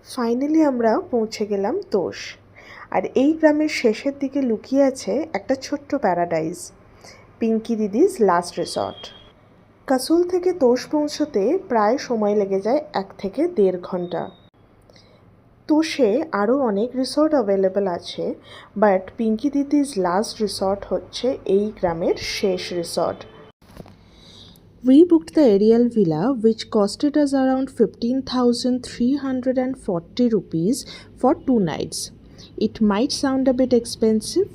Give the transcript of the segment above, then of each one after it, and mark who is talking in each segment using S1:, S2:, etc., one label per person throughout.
S1: Finally আমরা পৌঁছে গেলাম তোষ। আর এই গ্রামের শেষের দিকে লুকিয়ে আছে একটা ছোট্ট প্যারাডাইজ, পিঙ্কি দিদিজ লাস্ট রিসর্ট। কাসুল থেকে তোষ পৌঁছতে প্রায় সময় লেগে যায় 1 থেকে 1.5 ঘন্টা। তোষে আরও অনেক রিসর্ট অ্যাভেলেবেল আছে, বাট পিঙ্কি দিদিজ লাস্ট রিসর্ট হচ্ছে এই গ্রামের শেষ resort. We booked the aerial villa, which costed us around 15,340 rupees for 2 nights. It might sound a bit expensive,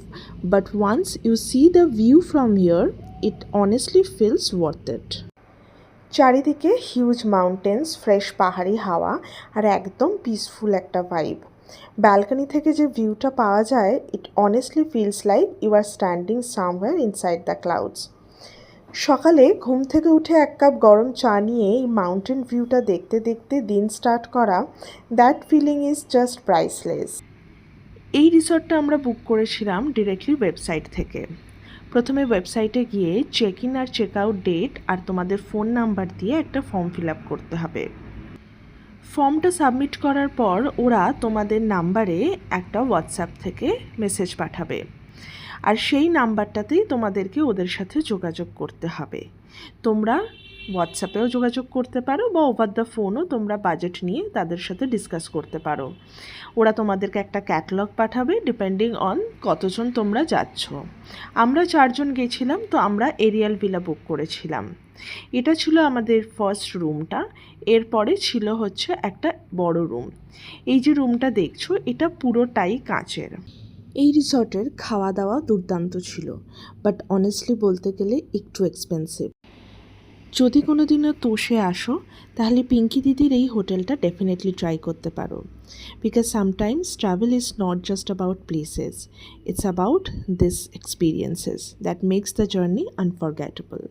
S1: but once you see the view from here, it honestly feels worth it. চারিদিকে huge mountains, fresh পাহাড়ি হাওয়া আর একদম peaceful একটা vibe. Balcony থেকে যে ভিউটা পাওয়া যায়, it honestly feels like you are standing somewhere inside the clouds. সকালে ঘুম থেকে উঠে 1 কাপ গরম চা নিয়ে এই মাউন্টেন ভিউটা দেখতে দেখতে দিন স্টার্ট করা, that feeling is just priceless. এই রিসর্টটা আমরা বুক করেছিলাম ডিরেক্টলি ওয়েবসাইট থেকে। প্রথমে ওয়েবসাইটে গিয়ে চেক ইন আর চেক আউট ডেট আর তোমাদের ফোন নাম্বার দিয়ে একটা ফর্ম ফিল আপ করতে হবে। ফর্মটা সাবমিট করার পর ওরা তোমাদের নাম্বারে একটা হোয়াটসঅ্যাপ থেকে মেসেজ পাঠাবে, আর সেই নাম্বারটাতেই তোমাদেরকে ওদের সাথে যোগাযোগ করতে হবে। তোমরা হোয়াটসঅ্যাপেও যোগাযোগ করতে পারো বা ওভার দ্য ফোনও তোমরা বাজেট নিয়ে তাদের সাথে ডিসকাস করতে পারো। ওরা তোমাদেরকে একটা ক্যাটালগ পাঠাবে ডিপেন্ডিং অন কতজন তোমরা যাচ্ছ। আমরা 4 জন গেছিলাম, তো আমরা এরিয়াল ভিলা বুক করেছিলাম। এটা ছিল আমাদের ফার্স্ট রুমটা। এরপরে ছিল হচ্ছে একটা বড় রুম। এই যে রুমটা দেখছো, এটা পুরোটাই কাঁচের। এই রিসর্টের খাওয়া দাওয়া দুর্দান্ত ছিল, বাট অনেস্টলি বলতে গেলে একটু এক্সপেন্সিভ। যদি কোনো দিনও তোষে আসো, তাহলে পিঙ্কি দিদির এই হোটেলটা ডেফিনেটলি ট্রাই করতে পারো, because sometimes travel is not just about places, it's about this experiences that makes the journey unforgettable.